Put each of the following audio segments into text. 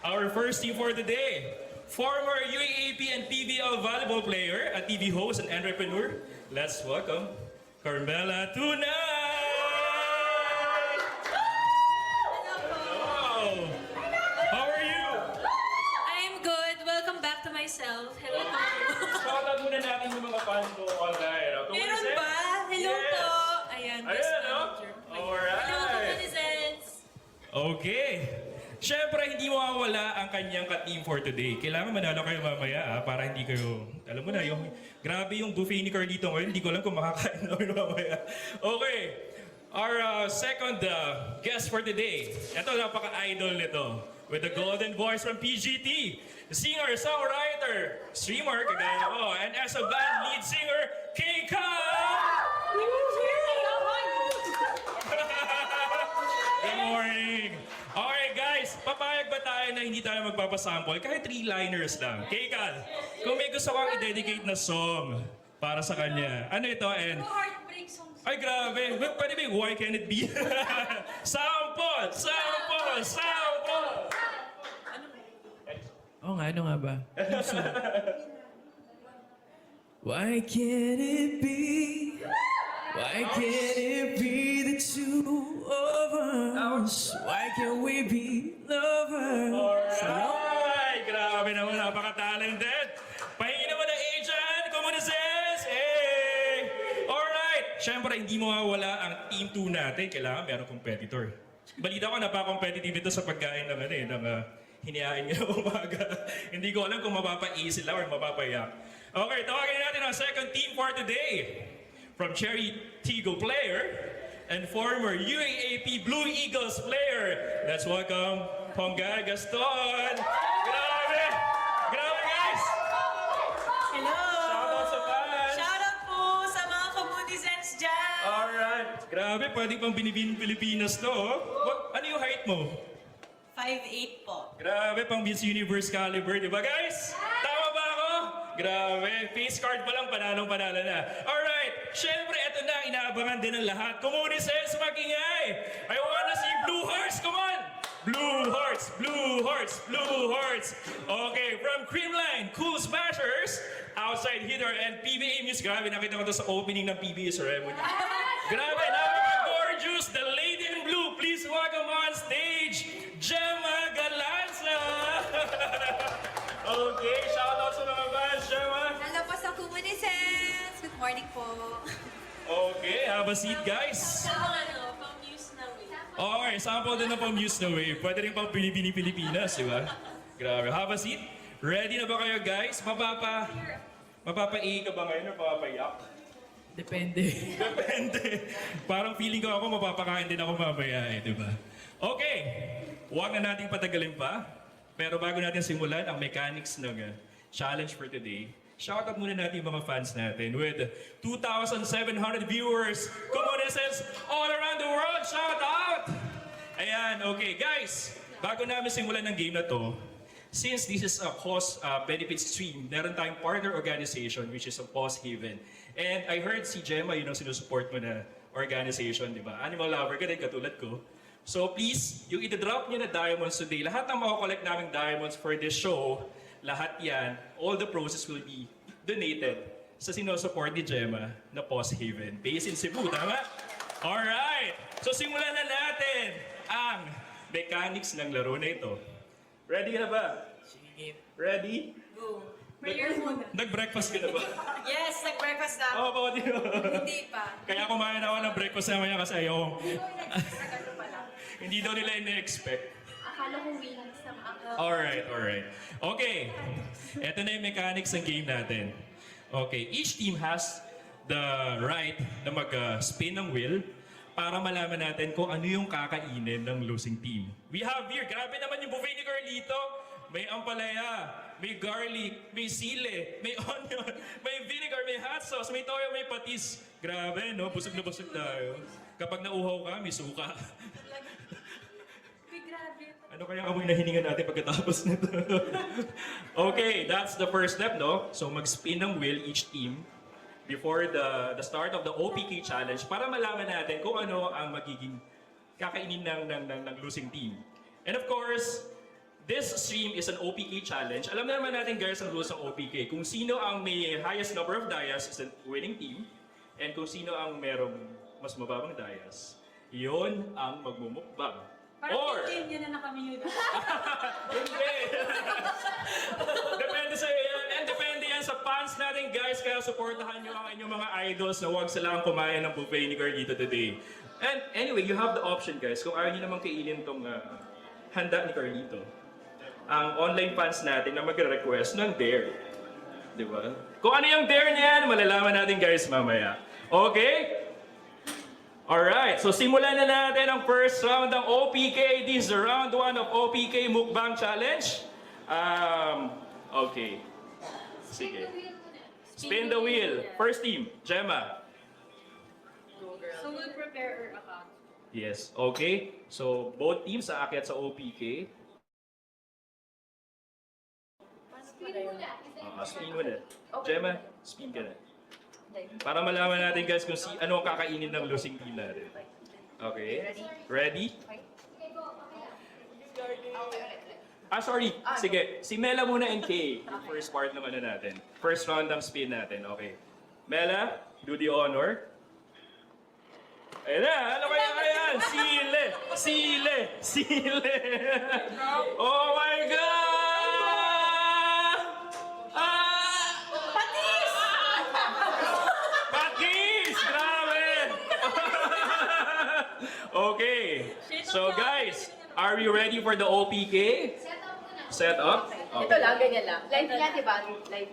Our first team for today, former UAAP and PBL volleyball player, a TV host and entrepreneur. Let's welcome Carmela Tunay! Hello! How are you? I'm good. Welcome back to myself. Hello to you. Shoutout muna natin yung mga fans ko online. Meron ba? Hello Yes. po. Ayan, best Ayan, no? manager. Alright. Hello, Comunizens. Okay. Siyempre, hindi mawawala ang kanyang ka-team for today. Kailangan manalo kayo mamaya para hindi kayo, alam mo na, grabe yung buffet ni Carlito ngayon, hindi ko alam kung makakain namin mamaya. Okay. Our second guest for today, ito napaka-idol nito, with the golden voice from PGT, singer, songwriter, streamer, kagaya ko, and as a band lead singer, Keika! Good morning! Okay guys, papayag ba tayo na hindi tayo magpapasample? Kahit 3-liners lang. Keika, kung may gusto kang i-dedicate na song para sa kanya, ano ito? And Heartbreak songs. ay, grabe. Pwede ba yung Why Can It Be? Sample! Sample! Sample! Oo nga, ano nga ba? Why can't it be? Why can't it be the two of us? Why can't we be lovers? Alright! Grabe naman, napaka-talented! Pahingin naman ng agent! Comunizens! Hey! Alright! Siyempre, hindi mawawala ang Team 2 natin. Kailangan meron competitor. Balita ko, napaka-competitive ito sa pagkain ng, hinihain nga umaga. Hindi ko alam kung mapapa-A sila or mapapa-yak. Okay, tawagin natin ang second team for today. From Cherry Tigo player and former UAAP Blue Eagles player. Let's welcome Ponga Gaston. Grabe! Grabe guys! Hello. Shoutout sa fans! Shoutout po sa mga Comunizens dyan. Alright. Grabe, pwede pang binibin Pilipinas to. Oh. Ano yung height mo? 5'8 po. Grabe, pang Miss Universe caliber, di ba guys? Tama ba ako? Grabe, face card pa lang, panalong-panalo na. Alright, syempre, ito na, inaabangan din ng lahat. Comunizens, magingay! I wanna see Blue Hearts, come on! Blue Hearts, Blue Hearts, Blue Hearts. Okay, from Creamline, Cool Smashers, Outside Hitter, and PBA Music. Grabe, nakita ko to sa opening ng PBA ceremony. Grabe, napaka-gorgeous, the lady in blue. Please welcome on stage, Gemma Galanza! Okay, shoutout sa mga fans, Gemma. Hello po sa Comunizens! Good morning po. Okay, have a seat, guys. Sa mga pang news na way. Okay, sample din na pang Muse na way. Pwede rin pang Pilipinas, di ba? Grabe, have a seat. Ready na ba kayo, guys? Mapapa-A ka ba ngayon o mapapa-yak? Depende. Depende. Parang feeling ko ako mapapakain din ako mamaya di ba? Okay, huwag na nating patagalin pa. Pero bago natin simulan ang mechanics ng challenge for today, shoutout muna natin yung mga fans natin with 2,700 viewers, Comunizens all around the world, shout out! Ayan, okay guys, bago namin simulan ng game na to, since this is a cause benefit stream, meron tayong partner organization which is a Pause Haven. And I heard si Gemma, yun ang sinusupport mo na organization, di ba? Animal lover ka din, katulad ko. So please, yung i-drop nyo na diamonds today, lahat ng makukolect naming diamonds for this show, lahat yan, all the process will be donated sa sinusupport ni Gemma na Pause Haven, based in Cebu, tama? Alright! So simulan na natin ang mechanics ng laro na ito. Ready ka na ba? Sige. Ready? Go. Prayer muna. Nag-breakfast ka na ba? Yes, nag-breakfast na. Oo, bakit yun? Hindi pa. Kaya kumain ako ng breakfast naman kasi ayaw. Nag-start pa lang. Hindi daw nila ina-expect. Akala ko wings ng aga. Alright, alright. Okay, eto na yung mechanics ng game natin. Okay, each team has the right na mag-spin ng wheel para malaman natin kung ano yung kakainin ng losing team. We have here, grabe naman yung buffet ni Carlito. May ampalaya, may garlic, may sile, may onion, may vinegar, may hot sauce, may toyo, may patis. Grabe, no? Busog na busog tayo. Kapag nauuhaw ka, may suka. Uy, grabe. Ano kaya amoy na hininga natin pagkatapos nito? Okay, that's the first step, no? So mag-spin ng wheel each team before the start of the OPK challenge para malaman natin kung ano ang magiging kakainin ng losing team. And of course, this stream is an OPK challenge. Alam naman natin guys ang rules ng OPK. Kung sino ang may highest number of dayas is the winning team. And kung sino ang merong mas mababang dayas, yun ang magmumukbang. Or, Yun na kami yun. hindi. Depende sa yan. And depende yan sa fans natin guys. Kaya supportahan nyo ang inyong mga idols na huwag silang kumain ng buffet ni Carlito today. And anyway, you have the option guys. Kung ayaw nyo naman kainin tong handa ni Carlito. Ang online fans natin na magre-request ng dare. Di ba? Kung ano yung dare niyan, malalaman natin guys mamaya. Okay? Alright, so simulan na natin ang first round ng OPK. This is the round 1 of OPK Mukbang Challenge. Okay. Sige. Spin the wheel. First team, Gemma. So we'll prepare our account. Yes, okay. So both teams aakyat sa OPK. Spin mo na. Gemma, spin ka na. Para malaman natin guys kung ano ang kakainin ng losing team natin. Okay? Ready? Sorry. Sige. Si Mela muna and Kay. Yung first part ng ano natin. First round ng spin natin. Okay. Mela, do the honor. Ayan na. Ano kaya yan? Sile! Sile! Sile! Oh my God! Okay. So guys, are we ready for the OPK? Set up? Okay. Ito lang, ganyan lang. Live yan, di ba? Live.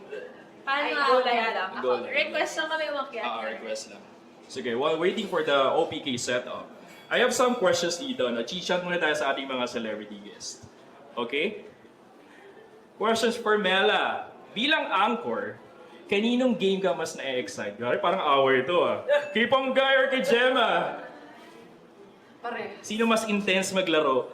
Paano Ay, nga go kaya? live lang. Go live. Request lang kami umakyat. Request lang. Sige, while waiting for the OPK setup, I have some questions dito. Chichat muna tayo sa ating mga celebrity guests. Okay? Questions for Mela. Bilang anchor, kaninong game ka mas na-excite? Parang away ito Kay Panggay or kay Gemma? Pare. Sino mas intense maglaro?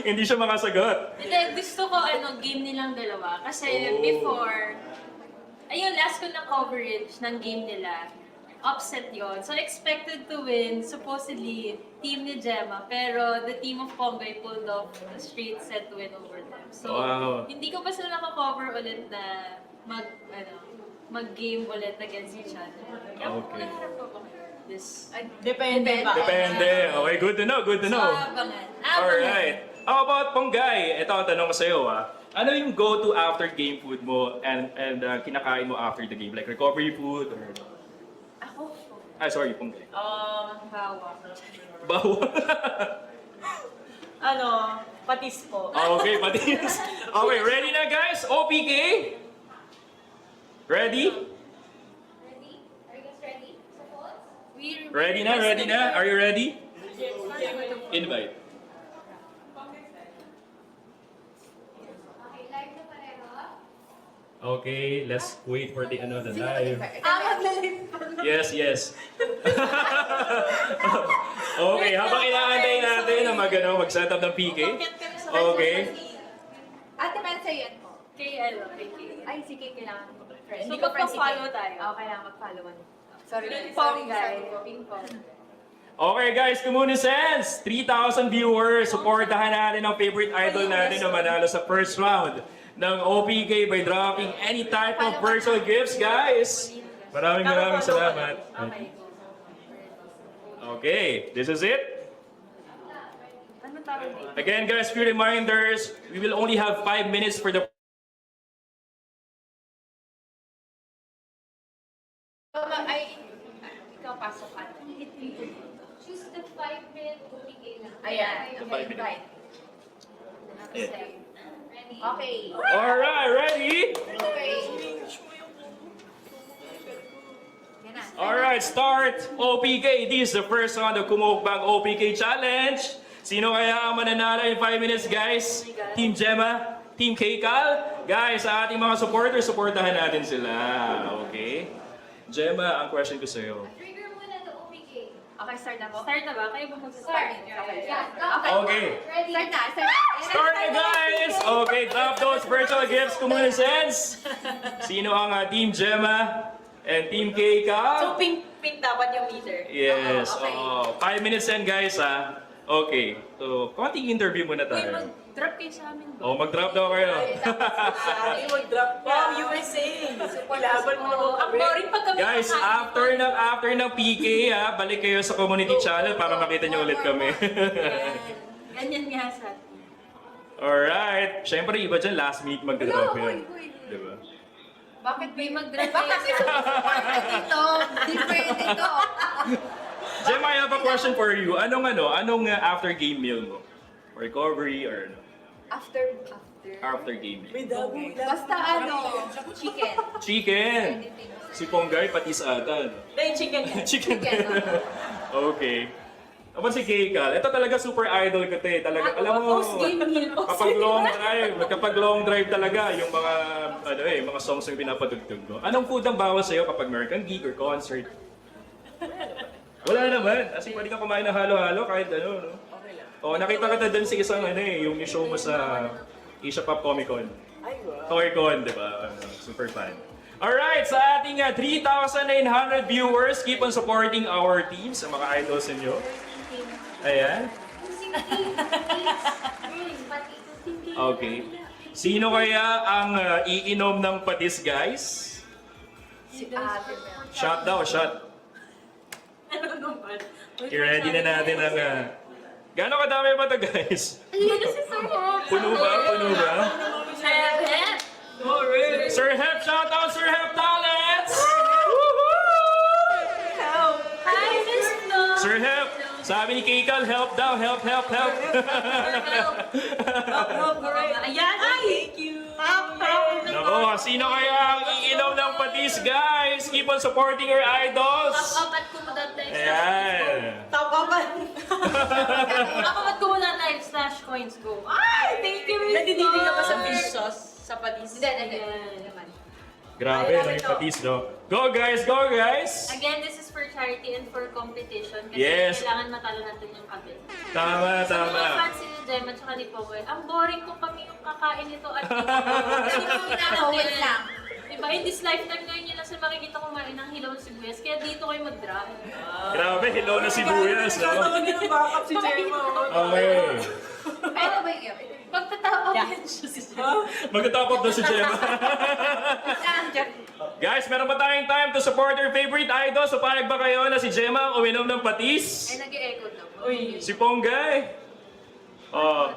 Hindi siya makasagot. Hindi, gusto ko game nilang dalawa. Kasi Oh. before, ayun, last ko na coverage ng game nila, upset yon. So expected to win, supposedly, team ni Gemma. Pero the team of Ponggay pulled off a straight set win over them. So, Wow. hindi ko pa sila nakakover ulit na mag-game ulit against each other. Okay. Nakaharap ko ba this? Depende ba? Depende. Okay, good to know, good to know. So, abangan. Alright. How about Ponggay? Ito ang tanong ko sa'yo Ano yung go-to after game food mo and kinakain mo after the game? Like recovery food or... Ako? Sorry, Ponggay. Bawa. Bawa. Patis po. Okay, patis. Okay, ready na guys? OPK? Ready? Ready na? Ready na? Are you ready? Invite. Okay, let's wait for the live. Yes, yes. Okay, habang inaantay natin na mag-set up ng PK. Okay. Ate Man, sa'yo yan po. Kay Ay, sige, kailangan ko. Friend. So, Hindi ko friend si magpa-follow Kay. tayo. Oo, kailangan mag-follow. Sorry, Ping sorry, pong, guys. sorry. Ping pong. Okay guys, Komunisense! 3,000 viewers, supportahan natin ang favorite idol natin na manalo sa first round ng OPK by dropping any type of virtual gifts, guys! Maraming salamat. Okay. Okay, this is it. Ano tawag dito? Again guys, few reminders, we will only have 5 minutes for the Ay, ikaw pasok ka. Choose the 5-minute OPK lang. Ayan. The Okay, 5 minutes. right. Yeah. Ready? Okay. Alright, ready? Okay. Yan na. Alright, start! OPK, this is the first round of Kumukbang OPK Challenge. Sino kaya ang mananalo in 5 minutes, guys? Team Gemma? Team Kcal? Guys, sa ating mga supporters, supportahan natin sila. Okay? Gemma, ang question ko sa'yo. Trigger muna the OPK. Okay, start na po. Start na ba? Kayo ba Start. mag-start? Okay. Yeah. Okay. Ready? Start na, start na. Start na, guys! Okay, drop those virtual gifts, Komunisense. Sino ang Team Gemma and Team Kcal? So, pink dapat yung meter. Yes. Okay. 5 minutes yan, guys, Okay, so konting interview muna Uy, tayo. mag-drop kayo sa amin ba? Oh, mag-drop daw kayo. Ay, mag-drop ka. USA. Ilaban mo naman Ang kami. boring pag kami Guys, nakain. after ng PK ha, balik kayo sa community channel para makita nyo ulit kami. Ganyan nga sa atin. Alright. Siyempre, iba dyan, last minute mag-drop yun. Diba? Bakit May may mag-drop Bakit kayo sa dito? Di pwede to. Jem, I have a question for you. Anong after game meal mo? Recovery or ano? After game meal? May dabo. Basta chicken. Chicken! Si Ponggay, patis ata. no? Dahil chicken yan. Chicken. Okay. Ako si Keikal. Ito talaga super idol ko te. Talaga, alam mo, Post-game meal. kapag long drive talaga, yung mga songs yung pinapatugtog ko. Anong food ang bawas sa'yo kapag meron kang gig or concert? Wala naman. As in, pwede ka kumain ng halo-halo kahit ano, no? Okay lang. Oh, nakita kita dun sa isang yung show mo sa Asia Pop Comic Con. Ay, wow. Toycon, di ba? Super fan. Alright, sa ating 3,900 viewers, keep on supporting our team sa mga idols ninyo. Ayan. Okay. Sino kaya ang iinom ng patis, guys? Si Ate Mel. Shot daw, shot. Ano naman? I-ready na natin ang... Gano'ng kadami ba ito, guys? Ayun na si Sir Hep. Puno ba? Puno ba? Sir Hep. Sir Hep, shout out Sir Hep Talents! Hi, Miss Flo. Sir Hep, sabi ni Keikal, help daw, help. Help. Ayan, ay! Thank you. Nako, sino kaya ang iinom ng patis, guys? Keep on supporting your idols! Top up at Kumudat Live. Ayan. Top up. Top up at Kumudat Live / coins go. Ay, thank you, Miss Nadidili ka pa sa Flo. fish sauce? Sa patis? Hindi. Ayan. Grabe, may patis, no? Go, guys! Go, guys! Again, this is for charity and for competition. Kasi Yes. kailangan matalo natin yung kabit. Tama, Sa mga tama. fans ni Jem at saka ni Pogoy, ang boring ko kami yung kakain nito at hindi ko Wait lang. Diba, in this lifetime ngayon nyo lang sila makikita kumain ng hilaw na sibuyas, kaya dito kayo mag-drive. Grabe, hello na sibuyas, no? Tawag niya ng backup si Gemma. Okay. Ano ba yun? Magtatapang Yeah. yan siya si Jem. Magta-top up daw si Gemma. Guys, meron ba tayong time to support your favorite idol? So, payag ba kayo na si Gemma ang uminom ng patis? Ay, nag-e-echo daw. Uy. Si Ponggay? Oh.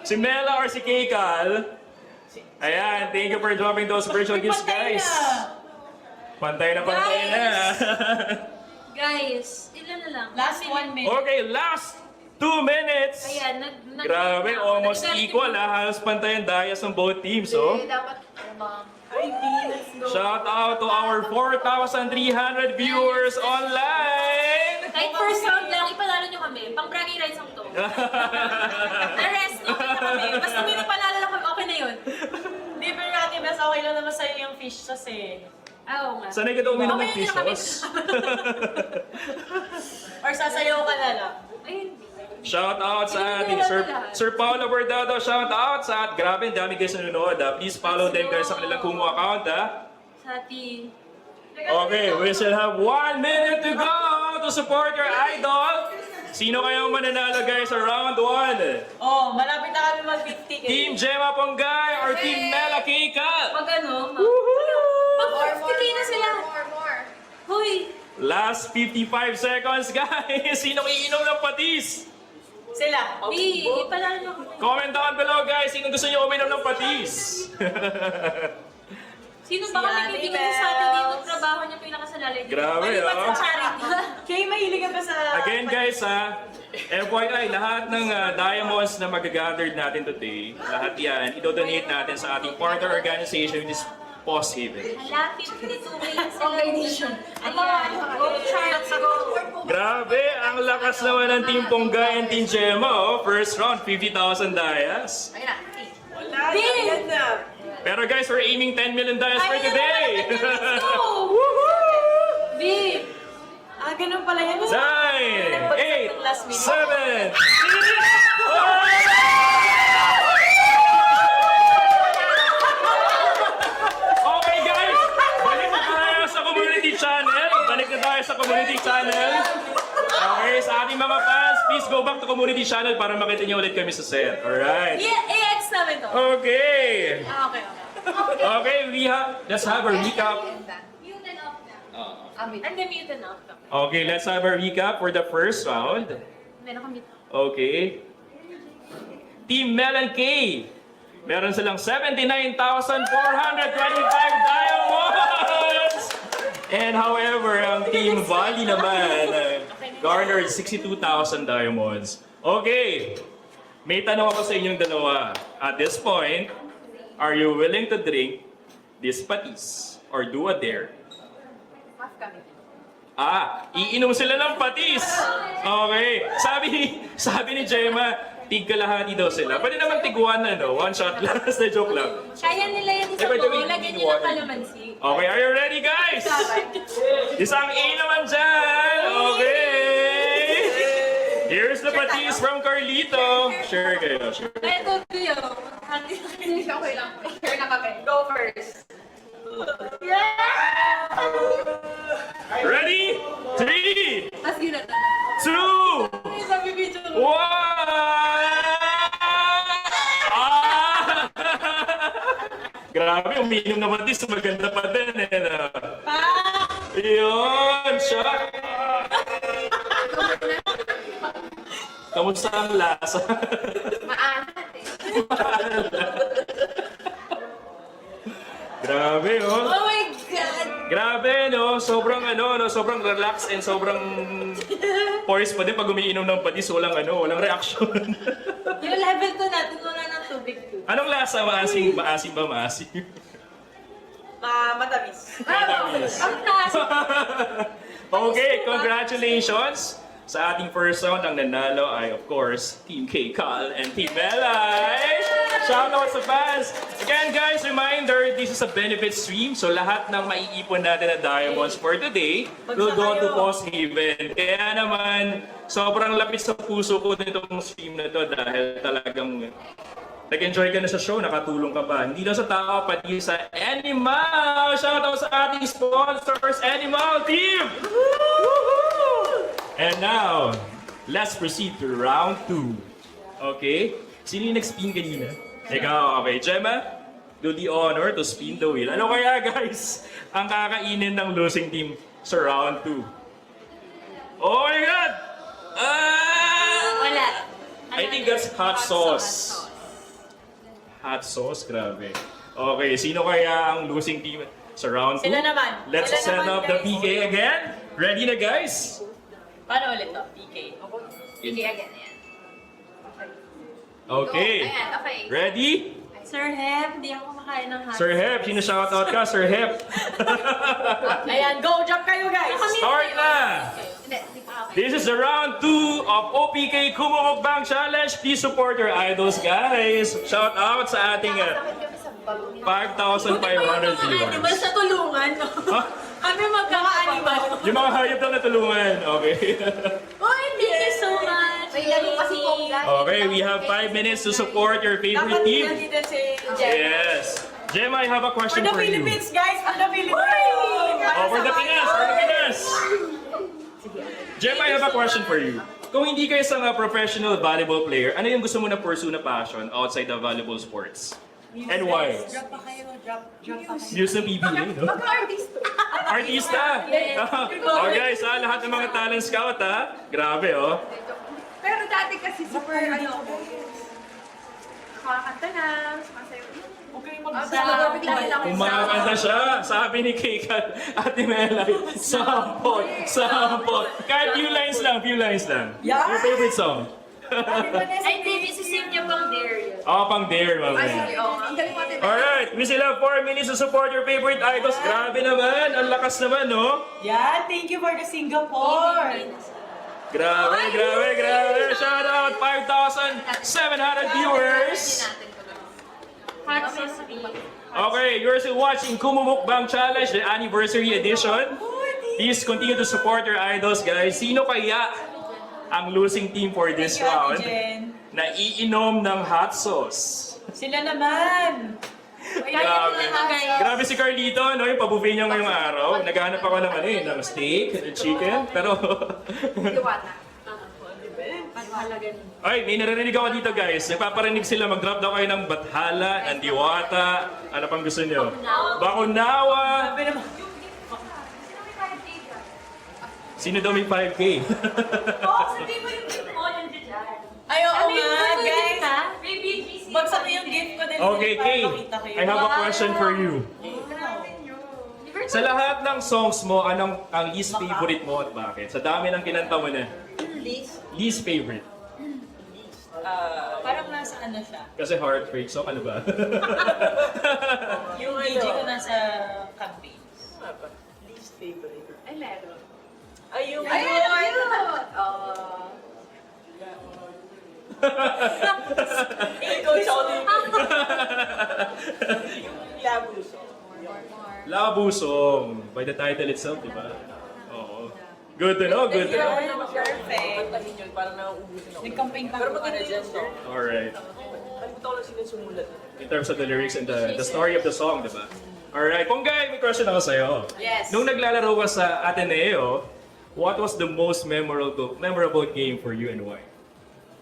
Si Mela or si Keikal? Ayan, thank you for dropping those virtual gifts, guys. Pantay na. Guys, ilan na lang? Last 1 minute. Okay, last 2 minutes. Ayan, Grabe, almost equal ha. Halos pantay ang dayas ng both teams, oh. Dapat, Ay, let's go. Shout out to our 4,300 viewers online. Kahit first round lang, ipanalo nyo kami. Pang bragging rights ang to. The rest, okay na kami. Basta may napalala lang kami, okay na yun. Di ba natin, mas okay lang naman sa'yo yung fish sauce eh. Oo nga. Sanay ka daw uminom ng Okay, fish yun na kami. sauce. Or sasayaw ka na lang. Ayun. Shout out sa ating Sir Paolo Bordado. Shout out sa grabe, ang dami guys nanonood. Please follow them guys sa kanilang Kumu account. Sa ating... Okay, we still have 1 minute to go to support your idol. Sino kayang mananalo guys sa round 1? Oh, malapit na kami mag-50k. Team Gemma Ponggay or Team Mela Keikal? Pag ano, more. na sila. More. Huy! Last 55 seconds guys. Sinong iinom ng patis? Sila. B, ipanalo nyo kami. Comment down below guys. Sino gusto niyo uminom ng patis? Sino ba kami Si Ate kaibigan sa atin dito? Mels. Trabaho niya pinakasalalay dito. Grabe oh. Charity. Kay, mahilig ka ba sa... Again guys FYI, lahat ng diamonds na mag-gathered natin today, lahat yan, idodonate natin sa ating partner organization which is Post Haven. Hala, 52 million sila. Organization. Ayan, go Charles, go. Grabe, ang lakas naman ng Team Ponggay and Team Gemma oh. First round, 50,000 dayas. Ayun na. Wala, yan na. Pero guys, we're aiming 10 million dayas for today. Let's go! B, Ah, ganun pala yan. 9, 8, Last minute. 7, 6, Okay guys, balik na tayo sa community channel. Balik na tayo sa community channel. Okay, sa ating mga fans, please go back to community channel para makita niyo ulit kami sa set. Alright. AX namin to. Okay. Okay. Okay, let's have a recap. Mute and off na. And then mute and off. Okay, let's have a recap for the first round. Meron kami. Okay. Team Mel and Kay. Meron silang 79,425 diamonds! And however, ang Team Valley naman garnered 62,000 diamonds. Okay. May tanong ako sa inyong dalawa. At this point, are you willing to drink this patis or do a dare? Half kami. Iinom sila ng patis. Okay. Sabi ni Gemma, tig kalahati daw sila. Pwede naman tiguan na, no? One shot lang. Basta joke lang. Kaya nila yan isa by the way, po. Lagyan nyo ng water. kalamansi. Okay, are you ready, guys? Isang A naman dyan. Okay. Here's the patis from Carlito. Share kayo. Share. Kaya to yun. Okay lang. Share na kami. Go first. Ready? 3, Tapos yun na. 2, Sabi video ko. 1! Grabe, umiinom na patis. Maganda pa din. Yun, shot. Kamusta ang lasa? Maanat eh. Grabe, oh. Oh my God! Grabe, no? Sobrang relax and sobrang poised pa din pag umiinom ng patis. Walang reaction. Yung level 2 natin, wala ng tubig 2. Anong lasa? Maasim ba? Maasim? Matamis. Matamis. Ang taas! Okay, congratulations! Sa ating first round, ang nanalo ay, of course, Team K. Cal and Team Melay! Shoutout sa fans! Again, guys, reminder, this is a benefit stream. So, lahat ng maiipon natin na diamonds for today will go to Post Haven. Kaya naman, sobrang lapit sa puso ko nitong stream na to dahil talagang nag-enjoy ka na sa show, nakatulong ka pa. Hindi lang sa tao, pati sa Animal! Shoutout sa ating sponsors, Animal Team! And now, let's proceed to round 2. Okay? Sino yung nag-spin kanina? Ikaw, okay. Gemma, do the honor to spin the wheel. Ano kaya, guys, ang kakainin ng losing team sa round 2? Oh my God! Wala. I think that's hot sauce. Hot sauce, grabe. Okay, sino kaya ang losing team sa round 2? Sila naman. Let's Sila set naman, up the guys. PK again. Ready na, guys? Paano ulit to? PK. Hindi again yan. Okay. Ayan, okay. Ready? Sir Hep, hindi ako kumakain ng hot. Sir Hep, sino shoutout ka? Sir Hep. Ayan, go! Jump kayo, guys! Start na! Hindi, hindi pa ako. This is the round 2 of OPK Kumukbang Challenge. Please support your idols, guys. Shout out sa ating Nakasakit kami sa balon ni 5,500 Animal viewers. sa tulungan, no? Huh? Kami magkaka-animal. Yung mga hayop lang natulungan. Okay. Oh, thank you so much. May laro kasi kong Okay, we have 5 minutes to support your favorite Dapat team. nandito si Yes. Gemma, I have a For question the for you. Philippines, guys! For the Philippines! Oh, for the Pinas! For the Pinas! Gemma, I have a question for you. Kung hindi ka isang professional volleyball player, ano yung gusto mo na pursue na passion outside the volleyball sports? And why? Drop pa kayo, drop pa kayo. News ng PBA, no? Mag-artist. Artista! Oh guys, lahat ng mga talent scout, Grabe, oh. Pero dati kasi super, kakanta na, sumasayaw. Okay, Kumakanta siya. Sabi ni Keika, Ate Melay, sampot. Kahit few lines lang. Yeah. Your favorite song? Ay, hindi, sising niya pang dare yun. Pang dare, Ay, mamaya. sorry, ang galing natin. Alright, we still have 4 minutes to support your favorite idols. Grabe naman, ang lakas naman, no? Yeah, thank you for the Singapore! Grabe. Shout out, 5,700 viewers. Hot sauce beef. Okay, you're still watching Kumumukbang Challenge, the anniversary edition. Please continue to support your idols, guys. Sino kaya ang losing team for this round Jen. na iinom ng hot sauce? Sila naman! Grabe. Grabe si Carlito, no? Yung pabuffet niya ngayong araw. Naghanap ako ng ano ng steak, ng chicken, pero... Diwata. Ay, may naririnig ako dito guys. Nagpaparinig sila, mag-drop daw kayo ng bathala, ng diwata. Ano pang gusto niyo? Bakunawa. Sino daw may 5K? Ay, oo nga, guys. Bagsak na yung gift ko din. Okay, Kay. I have a question for you. Sa lahat ng songs mo, anong ang least favorite mo at bakit? Sa dami ng kinanta mo na. Least favorite. Parang nasa ano siya. Kasi heartbreak song, ano ba? Yung DJ ko nasa campaigns. Least favorite. Ay, meron. Ay, yung... Ikaw, siya din. Yung labo song. Labo song. By the title itself, di ba? Oo. Good to know, good to know. Perfect. Kantahin yun, parang nauubusin ako. Nag-campaign pa Pero ako para maganda dyan. yung song. Alright. Kalimutan ko lang sinusumulat. In terms of the lyrics and the story of the song, di ba? Alright. Ponggay, may question ako sa'yo. Yes. Nung naglalaro ka sa Ateneo, what was the most memorable game for you and why?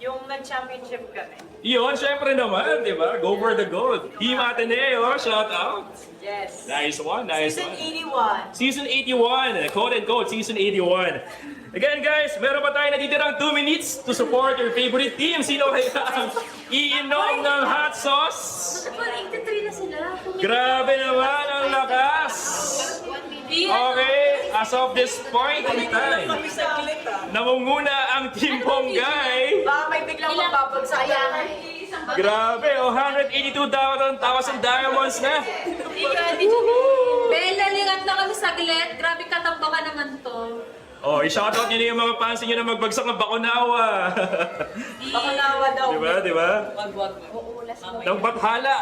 Yung nag-championship kami. Iyon, syempre naman, di ba? Go for the gold. Team Ateneo, shout out. Yes. Nice one, nice Season one. 81. Season 81, quote and quote, season 81. Again guys, meron pa tayo natitirang 2 minutes to support your favorite team. Sino kaya ang iinom ng hot sauce? 83 na sila. Grabe naman ang lakas! Okay, as of this point in time, Kami sa kilit namunguna ang Team Ponggay. Baka may biglang magbabagsak. Grabe, 182,000 diamonds na. Bella, lingat na kami saglit. Grabe katambakan naman to. Oh, i-shoutout niyo na yung mga fans niyo na magbagsak ng Bakunawa. Baka nawa daw. Di ba? Wag. Ng Bathala.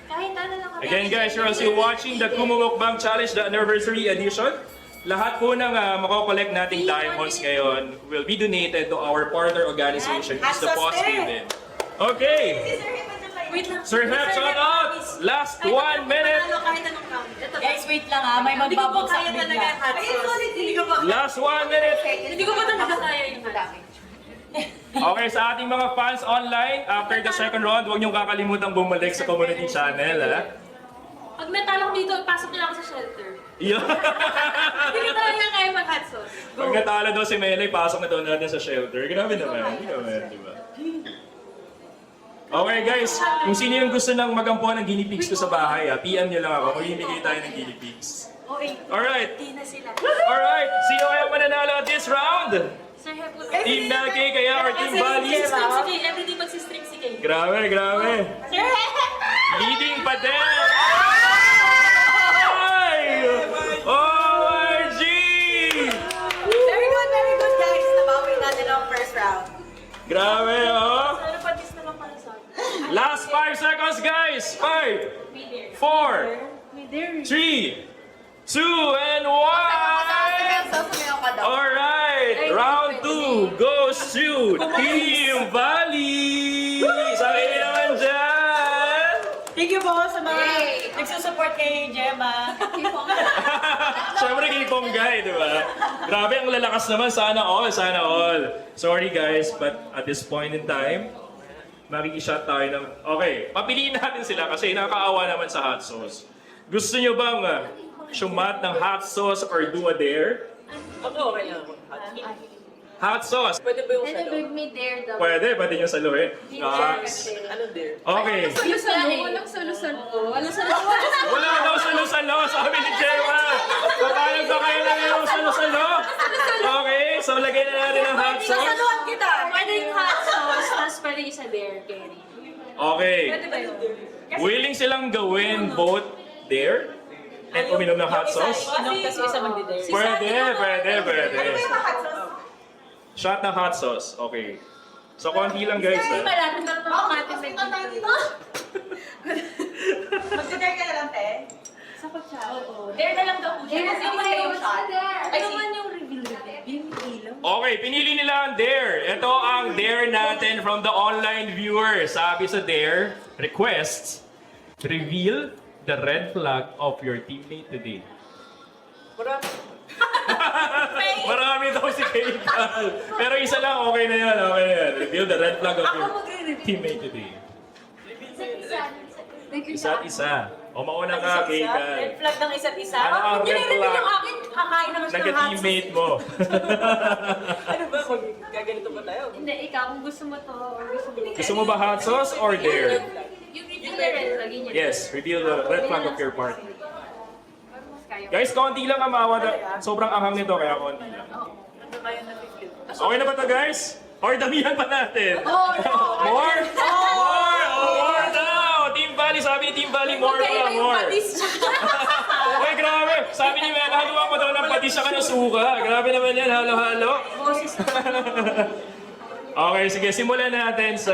Kahit ano lang kami. Again guys, you're also watching the Kumumukbang Challenge, the anniversary edition. Lahat po ng makokollect nating diamonds ngayon will be donated to our partner organization, is the Boss Haven. Okay, Wait lang. Sir Hep, shout out! Last 1 minute! Kahit anong round. Ito ba? Guys, wait lang ha. May Hindi ko pa magbabagsak kaya talaga bigla. yung hot sauce. Hindi ko pa. Last 1 minute! Hindi ko pa talaga kaya yung hot sauce. Okay, sa ating mga fans online, after the second round, huwag niyong kakalimutang bumalik sa community channel, ha? Pag natalo ko dito, pasok nila ako sa shelter. Yun. Hindi ko talaga kaya mag hot sauce. Pag natalo daw si Melay, pasok na daw natin sa shelter. Grabe naman, di ba? Okay guys, kung sino yung gusto ng magampuan ng guinea pigs ko sa bahay, PM niyo lang ako. Mamimigay tayo ng guinea pigs. Okay. Alright. Hindi na sila. Alright, sino kaya mananalo at this round? Sir Hepo. Team Nagay kaya or Team Bali? Everyday magsistrip si Kay. Grabe. Sir Hepo! Leading pa din! Ay! OMG! Very good guys. Nabawi natin ang first round. Grabe, oh! Ano pa dis naman pala sa akin? Last 5 seconds, guys! 5, Be there. 4, Be there. 3, 2, and 1! Alright, round 2 goes to Team Bali! Sabi niyo naman dyan! Thank you po sa mga nagsusupport kay Gemma. Siyempre kay Ponggay, di ba? Grabe, ang lalakas naman. Sana all, sana all. Sorry guys, but at this point in time, makikishot tayo ng... Okay, papiliin natin sila kasi nakakaawa naman sa hot sauce. Gusto nyo bang sumat ng hot sauce or do a dare? Ako, okay lang. Hot sauce. Pwede ba yung Ano salo? big me there daw? Pwede nyo saluhin. Gox. Anong dare? Okay. Walang solo-solo. Walang solo-solo. Wala daw salo-salo, sabi ni Gemma. Papayag ba kayo na yung salo-salo? Okay, so lagay na natin ang hot sauce. Saluhan kita. Pwede yung hot sauce, tapos pwede isa there, Kerry. Okay. Pwede ba yun? Willing silang gawin both dare and uminom ng hot sauce? Inom kasi isa magdi-dare. Pwede. Shot ng hot sauce. Okay. So, konti lang guys. Hindi Ha? malapit na naman makati Magdi-dare ka na lang, te. Sa kutsa. Oo. There na lang daw po siya. Kasi hindi yung shot. Ay, naman yung reveal. Yung ilaw. Okay, pinili nila ang dare. Ito ang dare natin from the online viewer. Sabi sa dare, requests, Reveal the red flag of your teammate today. Marami. Marami daw si Keikal. Pero isa lang, okay na yan. Okay na yan. Reveal the red flag of your teammate today. Isa't isa. O mauna ka, Red Keikal. flag ng isa't isa. Ano ang red Yun flag? yung akin, kakain naman siya ng hot sauce. Nagka-teammate mo. Ano ba? Gaganito ba tayo? Hindi, ikaw, kung gusto mo to, or gusto mo Gusto mo ba hot sauce or dare? Yung reveal the red flag, yun yun. Yes, reveal the red flag of your partner. Kaya. Guys, konti lang ang mawa. Sobrang anghang nito, kaya konti lang. Ano ba yan na bigla? Okay na ba ito, guys? Or damihan pa natin? Oh, no! More? More! Oh, more daw! Team Valley, sabi ni Team Valley, more Kaya pa, yung more. patis. Uy, grabe! Sabi ni Mela, haluan mo daw ng patis sa ng suka. Grabe naman yan, halo-halo. Boses na. Okay, sige, simulan natin sa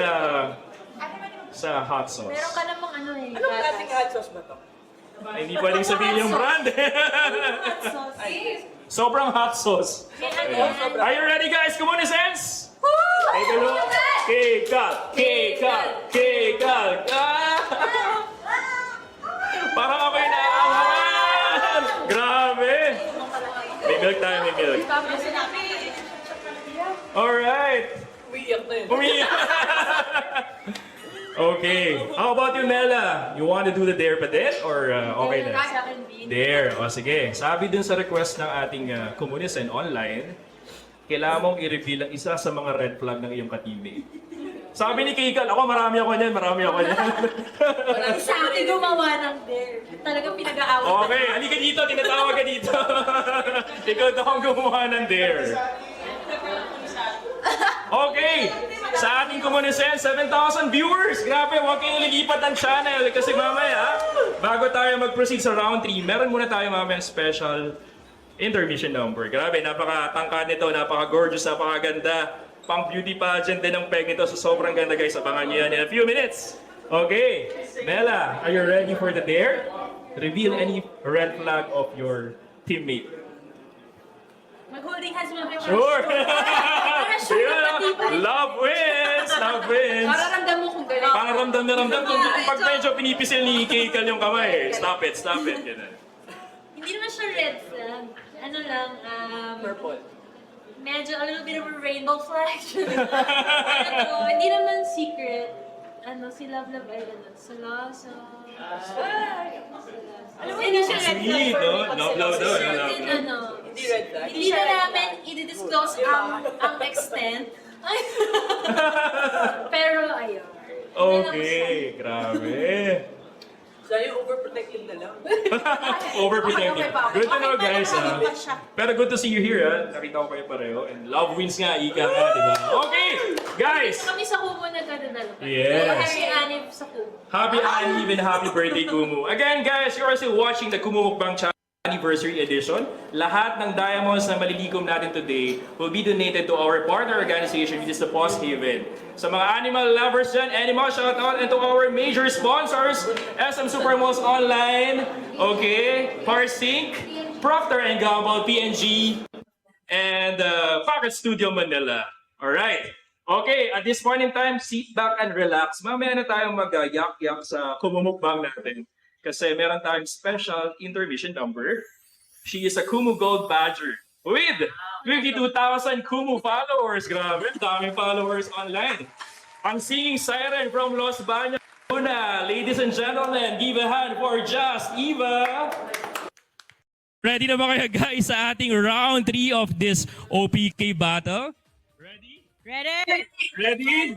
hot sauce. Meron ka namang ano eh. Anong klaseng hot sauce ba to? Ay, hindi pwedeng sabihin yung brand. sauce. Sobrang hot sauce. Are you ready, guys? Come on, sense! Take a look. Keikal! Keikal! Keikal! Ah! Parang ako'y naaangan! Grabe! May milk tayo, may milk. Alright! Umiiyak na yun. Umiyak! Okay. How about you, Mela? You want to do the dare pa din? Or okay na? Sa akin, Vin. Dare. O sige. Sabi dun sa request ng ating communist and online, kailangan mong i-reveal ang isa sa mga red flag ng iyong ka-teammate. Sabi ni Keikal, ako marami ako niyan, marami ako niyan. Sa akin gumawa ng dare. Talagang pinag-aawat. Okay, halika dito, tinatawag ka dito. Ikaw daw ang gumawa ng dare. Okay, sa ating Komunisen, 7,000 viewers. Grabe, huwag kayong lilipat ng channel kasi mamaya, bago tayo mag-proceed sa round 3, meron muna tayo mamaya special intermission number. Grabe, napaka-tangkad nito, napaka-gorgeous, napaka-ganda. Pang beauty pageant din ang peg nito, so sobrang ganda guys. Abangan nyo yan in a few minutes. Okay, Mela, are you ready for the dare? Reveal any red flag of your teammate. Mag-holding hands mo kayo. Sure! sure na Yeah. pati pa. Love wins! Love wins! Para ramdam mo kung gano'n. Para ramdam na ramdam. Pag medyo pinipisil ni Keikal yung kamay, stop it, stop it. Ganun. Hindi naman siya red flag. Ano lang, Purple. medyo a little bit of a rainbow flag. Ano, hindi naman secret. Ano, si Love Love ay ano, Salasa. Alam mo, hindi siya red flag. Sweet, no? Love, love, daw. Certain, Love, love. ano, Hindi red flag. hindi na namin i-disclose ang extent. Pero, ayun. Okay, grabe. Sa'yo, overprotective na lang. Overprotective. Good to know, guys. Pero Ah. pa siya. Pero good to see you here, ha? Nakita ko kayo pareho. And love wins nga, ika nga, di ba? Okay, guys! Kami sa Kubo nagkadadalo. Yes. Happy Anib sa Kubo. Happy Anniv and happy birthday, Kumu. Again, guys, you are still watching the Kumu Mukbang Channel Anniversary Edition. Lahat ng diamonds na malilikom natin today will be donated to our partner organization, which is the Post Haven. Sa mga animal lovers dyan, animal shoutout, and to our major sponsors, SM Supermalls Online, okay, Parsync, Procter & Gamble, P&G, and Pocket Studio Manila. Alright. Okay, at this point in time, sit back and relax. Mamaya na tayong mag-yak-yak sa kumumukbang natin. Kasi meron tayong special intermission number. She is a Kumu Gold Badger with 52,000 Kumu followers. Grabe, daming followers online. Ang singing siren from Los Baños, Laguna. Ladies and gentlemen, give a hand for Just Eva. Ready na ba kayo guys sa ating round 3 of this OPK battle? Ready? Ready?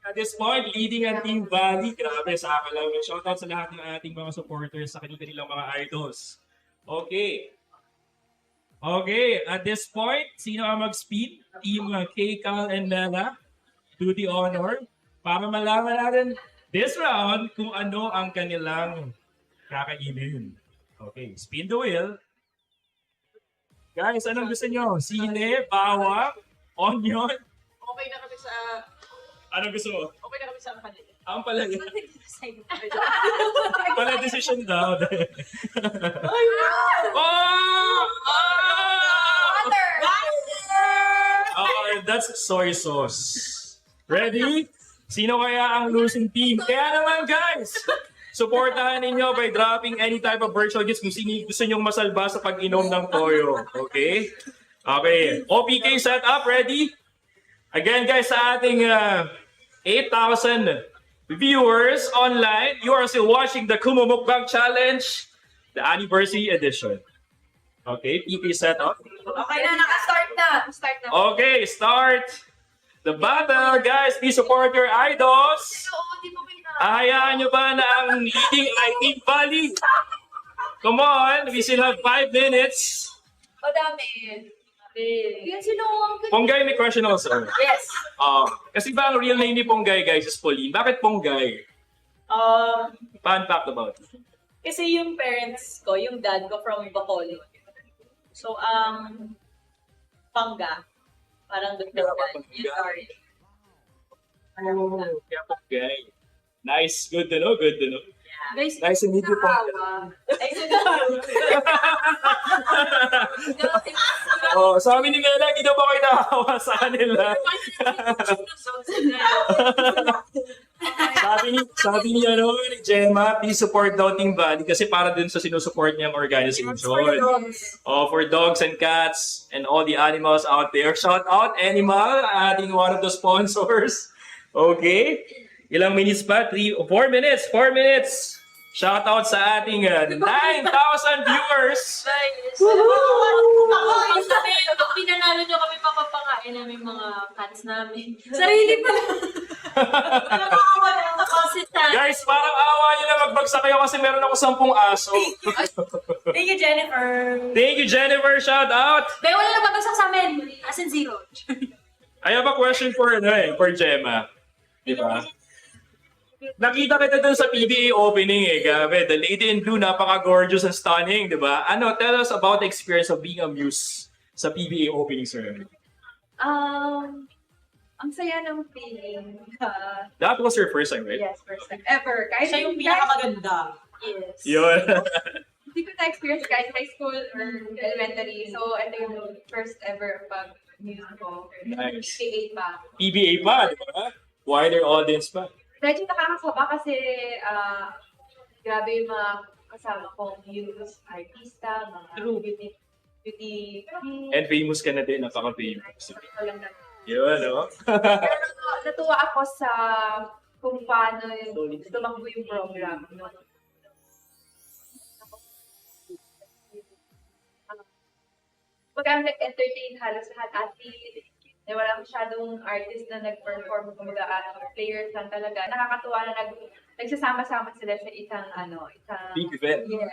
At this point, leading ang Team Valley. Grabe, sa akalaw. Shoutout sa lahat ng ating mga supporters sa kanilang mga idols. Okay. Okay, at this point, sino ang mag-speed? Team Keikal and Mela. Do the honor. Para malaman natin this round kung ano ang kanilang kakainin. Okay, spin the wheel. Guys, anong gusto nyo? Sine, bawang, onion? Okay na kami sa... Anong gusto mo? Okay na kami sa kanila. Ang palagi. Pala decision daw. Oh! Oh! Oh, that's soy sauce. Ready? Sino kaya ang losing team? Kaya naman guys, supportahan ninyo by dropping any type of virtual gifts kung sino gusto nyong masalba sa pag-inom ng toyo. Okay? Okay. OPK set up, ready? Again guys, sa ating 8,000 viewers online, you are still watching the Kumu Mukbang Challenge, the anniversary edition. Okay, PP set up. Okay na, naka-start na. Start na. Okay, start the battle, guys. Please support your idols. Oo, di mo pinaka. Ahayaan nyo ba na ang leading ay Team Valley? Come on, we still have 5 minutes. Madami. Yan sino ang Ponggay, may question also. Yes. Kasi ba ang real name ni Ponggay, guys, is Pauline? Bakit Ponggay? Fun fact about it. Kasi yung parents ko, yung dad ko from Bacolod. So, Pangga. Parang doon yung sorry. Kaya Ponggay. Nice, good to know, good to know. Guys, Nice to meet you, Ponggay. Ay, Oh, sabi ni Mela, hindi daw ba kayo nakahawa sa kanila? sabi ni Gemma, please support daw Team Valley kasi para dun sa sinusupport niyang organization. Oh, for dogs and cats and all the animals out there. Shout out Animal, ating one of the sponsors. Okay. Ilang minutes pa? 4 minutes. 4 minutes. Shout out sa ating 9,000 viewers. Pag pinanalo nyo kami, papapakain namin mga cats namin. Sarili pa. Guys, parang awa nyo na magbagsak kayo kasi meron ako 10 aso. Thank you, Jennifer. Thank you, Jennifer. Shout out. Pero wala nababagsak sa amin. As in 0. I have a question for Gemma. Di ba? Nakita kita dun sa PBA opening gabi. The lady in blue, napaka-gorgeous and stunning, di ba? Tell us about the experience of being a muse sa PBA opening ceremony. Ang saya ng feeling. That was your first time, right? Yes, first time ever. Kahit Siya yung pinakamaganda. Yes. Yun. Hindi ko na-experience kahit high school or elementary. So, ito yung first ever pag-news ko. Nice. PA pa. PBA pa, di ba? Wider audience pa. Medyo nakakasaba kasi grabe yung mga kasama kong youth, artista, mga beauty And famous ka na din, napaka-famous. walang na. Yun, no? Pero natuwa ako sa kung paano tumakbo yung program. No? Pagka nag-entertain halos lahat athlete, na wala masyadong artist na nag-perform, kumbaga players lang talaga. Nakakatuwa na nagsasama-sama sila sa isang Big event. Yeah.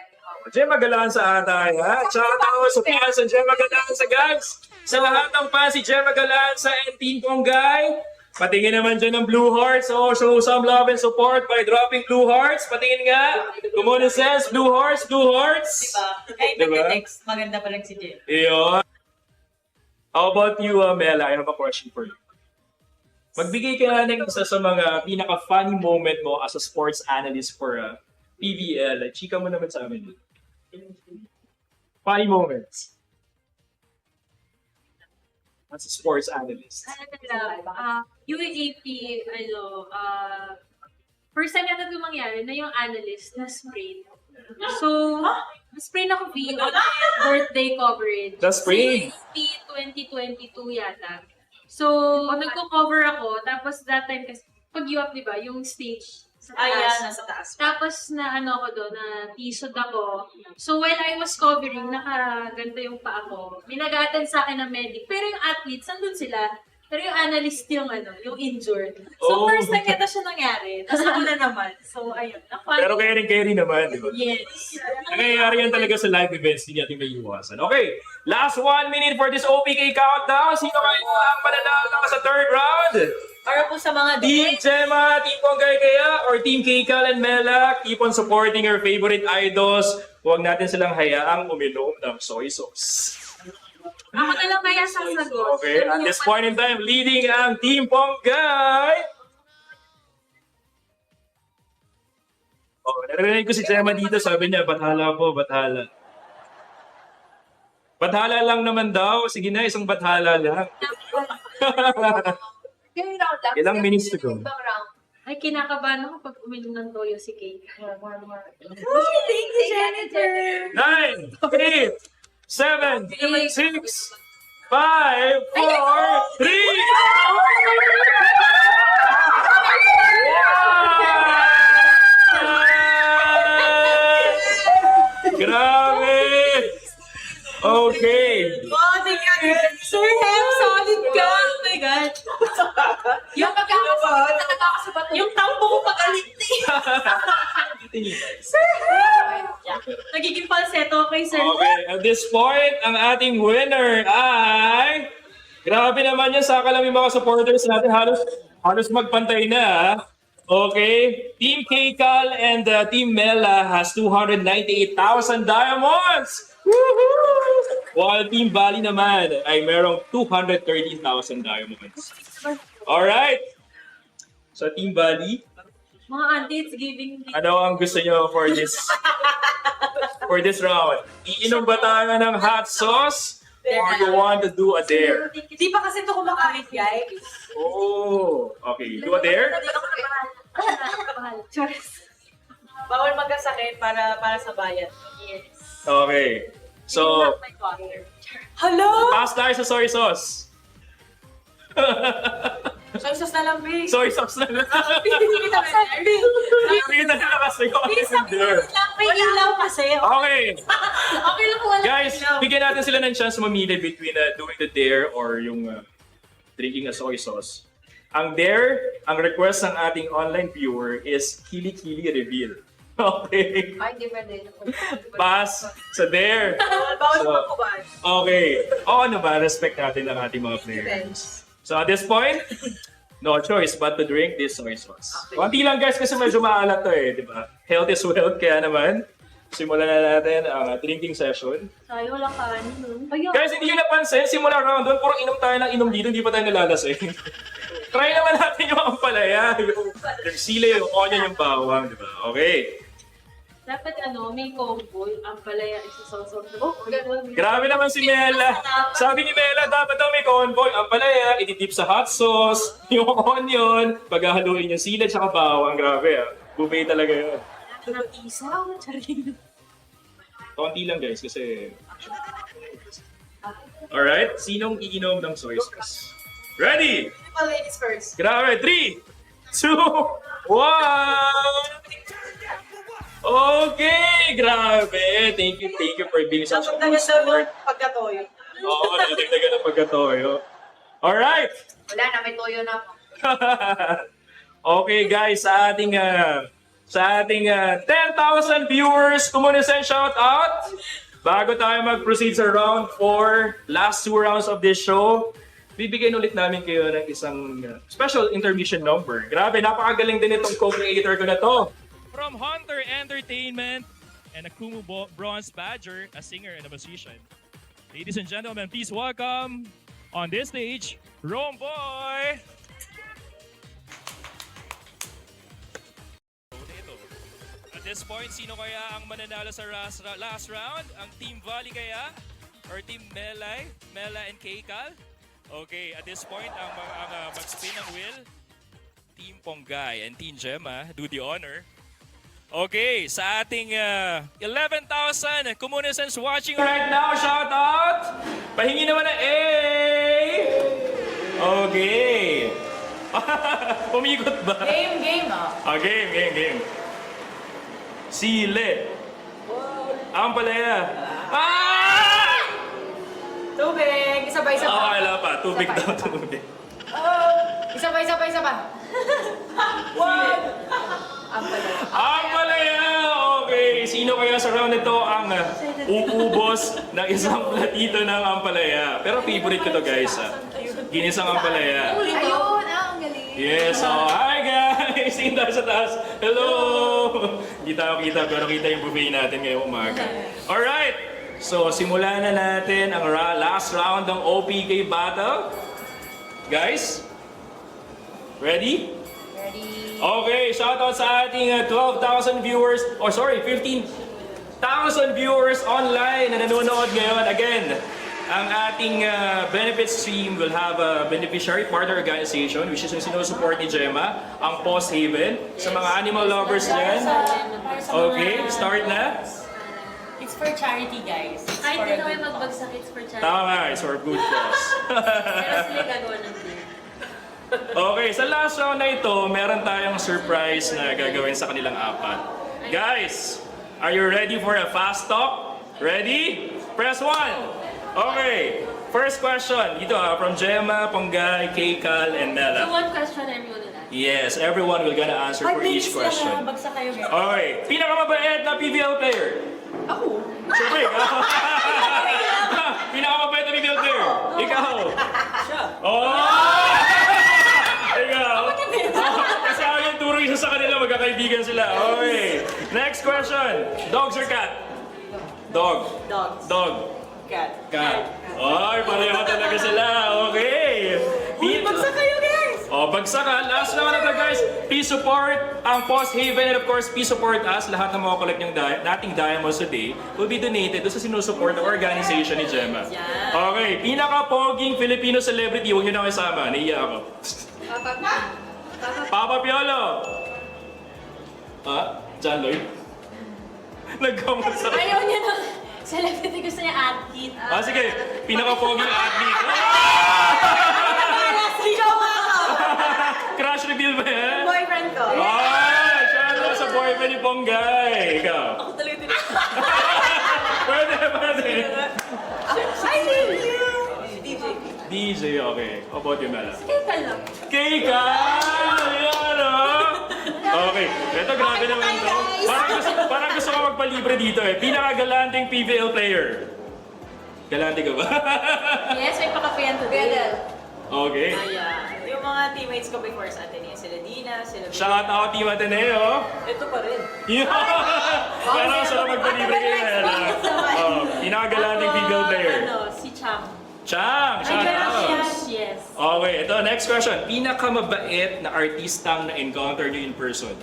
Gemma Galanza ata, ha? Shout out sa fans ng Gemma Galanza, guys! Sa lahat ng fans si Gemma Galanza and Team Ponggay, patingin naman dyan ng Blue Hearts. Oh, show some love and support by dropping Blue Hearts. Patingin nga. Come on, it says Blue Hearts, Blue Hearts. Diba? Kahit Diba? nag-text, maganda pa lang si Jen. Iyon. How about you, Mela? I have a question for you. Magbigay ka na ng isa sa mga pinaka-funny moment mo as a sports analyst for PBL. Chika mo naman sa amin. Funny moments. As a sports analyst. UAP, first time yata ito mangyari na yung analyst na sprain. So, sprain ako on birthday coverage. The sprain? UAP 2022 yata. So, nagko-cover ako, tapos that time kasi, pag UAP, di ba, yung stage sa taas. Ayan, nasa taas. Tapos na ako doon, na tisod ako. So while I was covering, nakaganto yung paa ko. Minagatan sa akin ng medic. Pero yung athletes, nandun sila. Pero yung analyst yung yung injured. So Oh. first time yata siya nangyari. Tapos ako na naman. So ayun. Pero carry naman, di ba? Yes. Nangyayari yan talaga sa live events, hindi natin may iwasan. Okay, last 1 minute for this OPK countdown. Sino kayo ang mananalo sa third round? Para po sa mga Team Gemma, Team Ponggay kaya, or Team Kikal and Mela, keep on supporting your favorite idols. Huwag natin silang hayaang uminom ng soy sauce. Ako na lang kaya sasagot. Okay, at this point in time, leading ang Team Ponggay. Oh, narinig ko si Gemma dito, sabi niya, bathala po, bathala. Bathala lang naman daw. Sige na, isang bathala lang. Yung round lang. Ilang minutes to go? Ibang round. Ay, kinakabahan ako pag uminom ng toyo si Kate. Thank you, Janitor. 9, 8, 7, 6, 5, 4, 3! Grabe! Okay. Oh, thank you. Sir Hem, solid ka. Oh my God. Yung pagkakasabi, talaga ako sa bato. Yung tampo ko pagalit. Sir Hem! Nagiging falsetto kay Sir. Okay, at this point, ang ating winner ay... Grabe naman yan sa kalaming mga supporters natin. Halos magpantay na. Ah. Okay, Team Kcal and Team Mela has 298,000 diamonds! Woohoo! While Team Valley naman ay merong 213,000 diamonds. Alright! So Team Valley, Mga auntie, it's giving me. ano ang gusto nyo for this round? Iinom ba tayo ng hot sauce? Or you want to do a dare? Hindi pa kasi ito kumakain, guys. Oh, okay. Do a dare? Bawal magkasakit para sa bayan. Yes. Okay. So, Hello? pass tayo sa soy sauce. Soy sauce na lang, babe. Soy sauce na lang. Hindi kita masabi. Hindi na nila kasi yung dare. May ilaw kasi. Okay. Okay lang kung wala. Guys, bigyan natin sila ng chance mamili between doing the dare or yung drinking a soy sauce. Ang dare, ang request ng ating online viewer is Kili-Kili reveal. Okay. Ay, hindi pwede. Pass sa dare. Bawal So, magkubad. Okay. O ano ba, respect natin ang ating mga players. So at this point, no choice but to drink this soy sauce. Konti lang guys kasi medyo maalat to eh, di ba? Health is wealth, kaya naman, simulan na natin ang drinking session. Tayo wala kanin. No? Ayun. Guys, hindi nyo napansin, simula round 1, puro inom tayo ng inom dito, hindi pa tayo nalalasing. Try naman natin yung ampalaya, yung sili, yung onion, yung bawang, di ba? Okay. Dapat may combo, ang palaya isa sausaw. Oh, ganun. Grabe naman si Mela. Sabi ni Mela, dapat daw may convoy. Ang palaya, ititip sa hot sauce, yung onion, paghahaluin yung sili at saka bawang. Grabe ah. Buffet talaga yun. Ng isaw. Charing. Konti lang guys kasi... Alright, sinong iinom ng soy sauce? Ready? Ladies first. Grabe, 3, 2, 1! Okay, grabe. Thank you for being such a good Napagdagan daw sport. ng pagkatoyo. Oo, nadagdagan ng pagkatoyo. Alright! Wala na, may toyo na ako. Okay guys, sa ating 10,000 viewers, kumuna sa shout out. Bago tayo mag-proceed sa round 4, last 2 rounds of this show, bibigyan ulit namin kayo ng isang special intermission number. Grabe, napakagaling din itong co-creator ko na to. From Hunter Entertainment and a Kumu Bronze Badger, a singer and a musician. Ladies and gentlemen, please welcome on this stage, Romboy! At this point, sino kaya ang mananalo sa last round? Ang Team Valley kaya? Or Team Mela and Kcal? Okay, at this point, ang mag-spin ng wheel, Team Ponggay and Team Gemma do the honor. Okay, sa ating 11,000 communicants watching right now, shout out! Pahingi naman na A! Okay. Umikot ba? Game, ah. Game. Sile. Ampalaya. Ah! Tubig. Isa pa. Wala pa. Tubig daw, tubig. Isa pa. One. Ampalaya! Okay, sino kaya sa round nito ang uubos ng isang platito ng ampalaya? Pero favorite ko to guys. Ginisang ampalaya. Ayun, ang galing. Yes, hi guys! Tingin tayo sa taas. Hello! Hindi tayo kita pero kita yung buffet natin ngayong umaga. Alright! So, simulan na natin ang last round ng OPK battle. Guys, ready? Okay, shoutout sa ating 12,000 viewers, 15,000 viewers online na nanonood ngayon. Again, ang ating benefits stream will have a beneficiary partner organization which is yung sinusupport ni Gemma, ang Post Haven. Sa mga animal lovers dyan. Okay, start na. It's for charity, guys. Kahit hindi na kayo magbagsak, it's for charity. Tama, it's for good cause. Pero sila gagawa ng deal. Okay, sa last round na ito, meron tayong surprise na gagawin sa kanilang apat. Guys, are you ready for a fast talk? Ready? Press 1. Okay, first question. Dito from Gemma, Ponggay, Keikal, and So Mela. one question everyone will ask. Yes, everyone will gonna answer for each question. Bagsak kayo, guys. Okay, pinakamabait na PBL player. Ako. Siyempre, ikaw. Pinakamabait na PBL player. Ikaw. Siya. Oh! Ikaw. Kasi ako yung turo isa sa kanila, magkakaibigan sila. Okay. Next question. Dogs or cat? Dog. Dogs. Dog. Cat. Cat. Ay, pareho talaga sila. Okay. Bagsak kayo, guys! Oh, bagsak ha. Last naman na to, guys. Please support ang Post Haven and of course, please support us. Lahat ng mga collect yung nating diamonds today will be donated doon sa sinusupport na organization ni Gemma. Okay. Pinaka-poging Filipino celebrity. Huwag nyo na kasama. Naiya ako. Papa Piolo. John Lloyd? Nagkamot sa... Ayaw niya ng celebrity, gusto niya athlete. Sige. Pinaka-poging athlete. Crush reveal ba yan? Boyfriend ko. Siya sa boyfriend ni Ponggay. Ikaw. Ako talaga din. Pwede. I love you! DJ. DJ, okay. How about you, Mela? Kaya lang. Keika! Yan, Okay. Ito, grabe naman to. Parang gusto ko magpalibre dito eh. Pinakagalanting PVL player. Galante ka ba? Yes, may pakapiyan today. Okay. Ayan. Yung mga teammates ko before sa Ateneo, sila Dina, sila Bea. Shout out Team Ateneo. Ito pa rin. Parang sarap magpalibre kayo, Mela. Pinakagalanting PVL player. Si Cham. Chang! Shout out! Yes. Okay, ito, next question. Pinakamabait na artistang na-encounter nyo in person?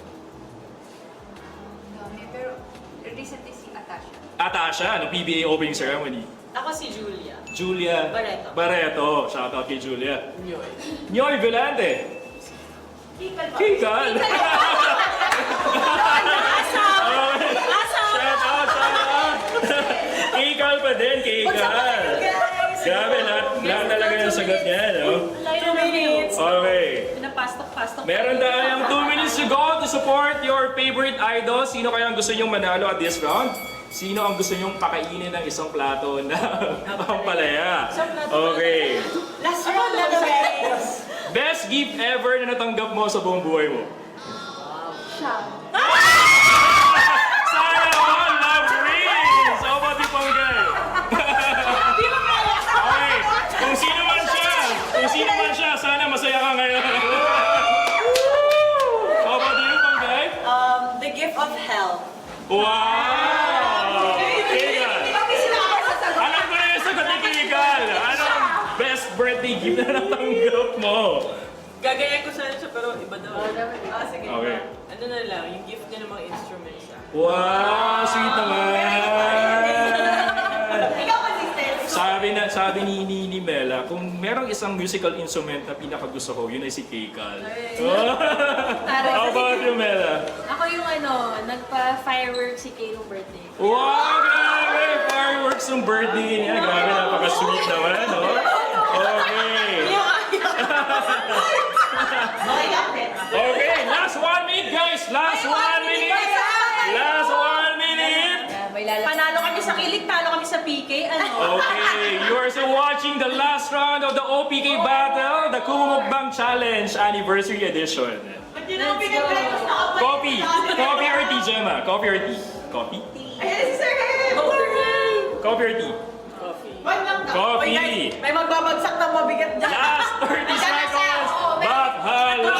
Pero recently si Atasha. Atasha, no PBA opening ceremony. Ako si Julia. Julia Barreto. Barreto. Shout out kay Julia. Nyoy. Nyoy Velante. Kikal. Shout out. Kikal pa din, Kikal. Grabe, lahat talaga yung sagot niya, no? 2 minutes. Okay. Pinapastok-pastok. Meron tayong 2 minutes to go to support your favorite idol. Sino kaya ang gusto nyong manalo at this round? Sino ang gusto nyong pakainin ng isang plato na pampalaya? Okay. Last round na guys. Best gift ever na natanggap mo sa buong buhay mo? Sana all love rings! How about you, Ponggay? Okay. Kung sino man siya, sana masaya ka ngayon. How about you, Ponggay? The gift of health. Wow! Kegal! Alam ko na yung sagot ni Kegal! Anong best birthday gift na natanggap mo? Gagayan ko sana siya pero iba daw. Sige. Okay. Ano na lang, yung gift niya ng mga instruments siya. Wow! Sweet naman! Ikaw consistent. Sabi ni Mela, kung merong isang musical instrument na pinakagusto ko, yun ay si Kegal. How about you, Mela? Ako yung nagpa-fireworks si Kay nung birthday. Wow! Grabe! Fireworks ng birthday niya. Grabe, napaka-sweet naman, no? Okay. Okay, last 1 minute, guys! Last 1 minute! Last 1 minute! Panalo kami sa kilik, talo kami sa PK. Ano? Okay, you are still watching the last round of the OPK Battle, the Kumukbang Challenge Anniversary Edition. Coffee! Coffee or tea, Gemma? Coffee or tea? Coffee? Coffee or tea? Coffee! May magbabagsak ng mabigat dyan. Last 30 seconds! Bakhala!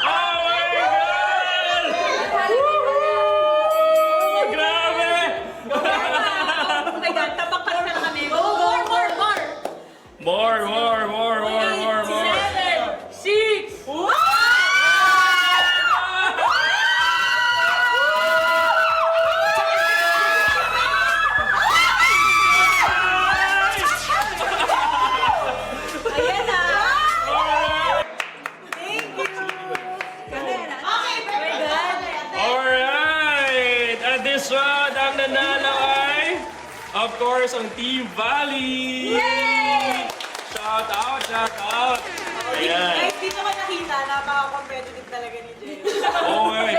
Oh my God! Grabe! Oh my God, tapak na kami. More! 7, 6. ang Team Valley! Shout out, shout out! Ayan. Guys, dito ko nakita, napaka-competitive talaga ni Jay. Oo nga eh.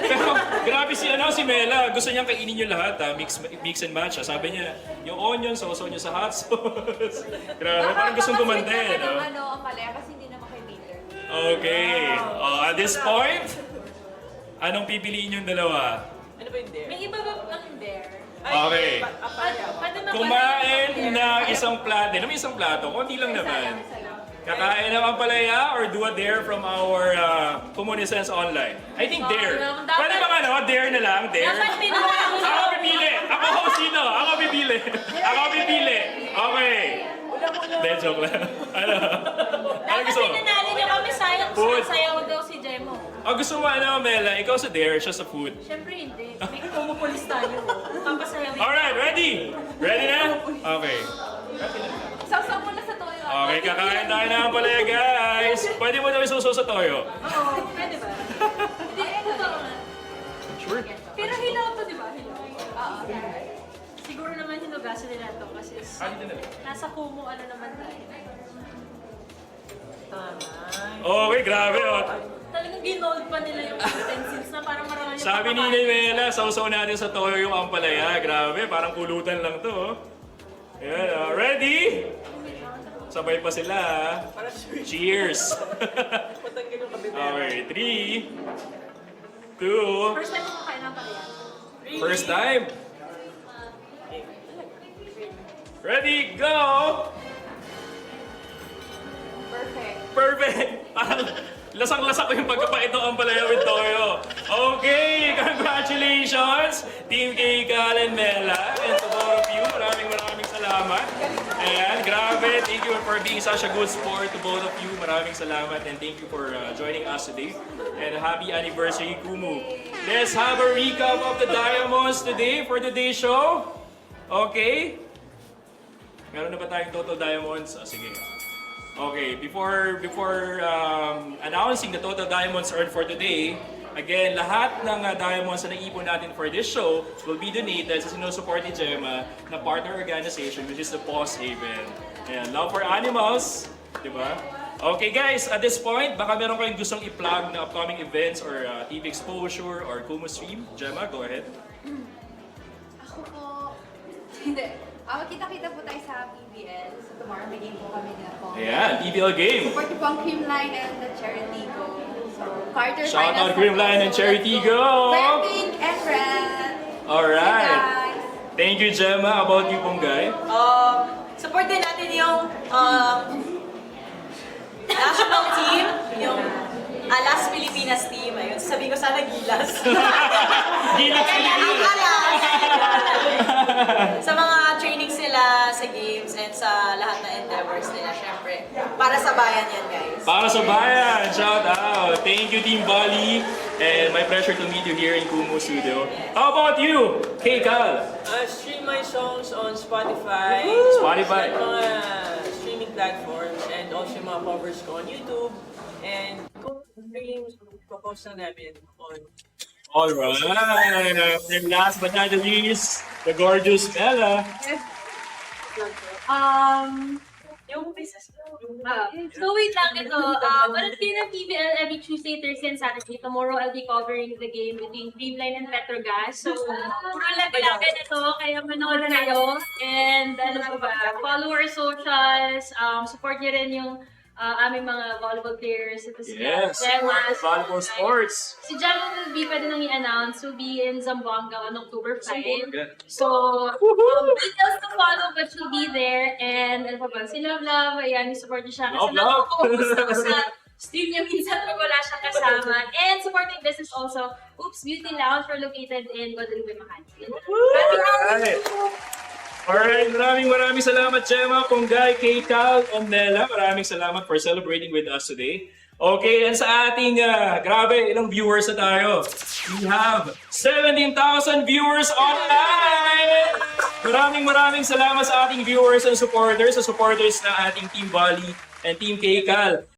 Pero grabe si Mela. Gusto niyang kainin yung lahat ha. Mix and match ha. Sabi niya, yung onion, sausaw niya sa hot sauce. Grabe, parang gustong gumanda eh. No? Ang malaya kasi hindi naman kay Peter. Okay. At this point, anong pipiliin yung dalawa? Ano ba yung dare? May iba ba ang bear? Okay. Pwede ba Kumain ng isang plato. May isang plato. Konti lang naman. Kakain ng ampalaya or do a dare from our Comunicens online? I think dare. Pwede ba dare na lang? Dare? Dapat pinaka- Ako pipili! Ako host dito! Ako pipili! Ako pipili! Okay! Hindi, joke lang. Ano? Ano Dapat gusto mo? pinanalo niya kami, sayang Food. sayaw daw si Jemo. Gusto mo Mela? Ikaw sa dare, siya sa food. Siyempre hindi. May kumupulis tayo. Papasayawin. Alright, ready? Ready na? Okay. Sausaw mo na sa toyo. Okay, kakain tayo ng ampalaya, guys. Pwede mo daw isuso sa toyo. Oo, pwede ba? Hindi, totoo nga. Sure. Pero hilaw to, di ba? Hilaw. Oo. Siguro naman hinugasan nila to kasi nasa Kumu ano naman tayo. Okay, grabe. Talagang ginold pa nila yung utensils na parang marami yung Sabi ni Mela, sausaw natin sa toyo yung ampalaya. Grabe, parang kulutan lang to. Ayan, ready? Sabay pa sila. Cheers! Patanggal yung kabibera. Okay, 3, 2, First time ko kain ng pala yan. first time. Ready, go! Perfect. Perfect! Parang lasang-lasa ko yung pagkapait ng ampalaya with toyo. Okay, congratulations! Team K, Cal, and Mela. And to both of you, maraming salamat. Ayan, grabe. Thank you for being such a good sport to both of you. Maraming salamat and thank you for joining us today. And happy anniversary, Kumu. Let's have a recap of the Diamonds today for today's show. Okay? Meron na ba tayong total diamonds? Sige. Okay, before announcing the total diamonds earned for today, again, lahat ng diamonds na naipon natin for this show will be donated sa sinusupport ni Gemma na partner organization which is the Paws Haven. Ayan, Love for Animals, di ba? Okay guys, at this point, baka meron kayong gustong i-plug na upcoming events or TV exposure or Kumu stream. Gemma, go ahead. Ako po, hindi. Kita-kita po tayo sa PBL. So tomorrow may game po kami na po. Ayan, PBL game. Support po ang Creamline and the Charity Go. So Carter Shout out Finance Creamline and po. Charity Go! Red, pink, and red. Alright. Hey guys. Thank you, Gemma. About you, Punggay. Support din natin yung national team, yung Alas Pilipinas team. Ayun, sabi ko sana Gilas. Gilas Pilipinas. Sa mga trainings nila sa games and sa lahat na endeavors nila, syempre. Para sa bayan yan, guys. Para sa bayan, shout out. Thank you, Team Bali. And my pleasure to meet you here in Kumu Studio. How about you, Kay Cal? Stream my songs on Spotify. Spotify. Sa mga streaming platforms and also yung mga covers ko on YouTube. And kung games, popost na namin on Alright. And last but not the least, the gorgeous Bella. Yung business ko. So wait lang ito. Manood kayo ng PBL every Tuesday, Thursday, and Saturday. Tomorrow I'll be covering the game between Creamline and Petrogas. So puro labi-labi ito, kaya manood kayo. And ano pa ba, follow our socials, support niyo rin yung aming mga volleyball players. Ito si Yes, Gemma. volleyball sports. Si Gemma will be, pwede nang i-announce, will be in Zamboanga on October 5. Zamboanga. So, details to follow, but she'll be there. And ano pa ba, si Love Love, ayan, support niyo siya. Kasi Love. nakakaupusta ko sa stream niya minsan pag wala siyang kasama. And supporting business also, Oops Beauty Lounge, we're located in Guadalupe, Makati. Alright. Alright, maraming salamat, Gemma, Punggay, Kay, Cal, and Nella. Maraming salamat for celebrating with us today. Okay, and sa ating, grabe, ilang viewers na tayo? We have 17,000 viewers online! Maraming salamat sa ating viewers and supporters, sa supporters ng ating Team Bali and Team Kay, Cal.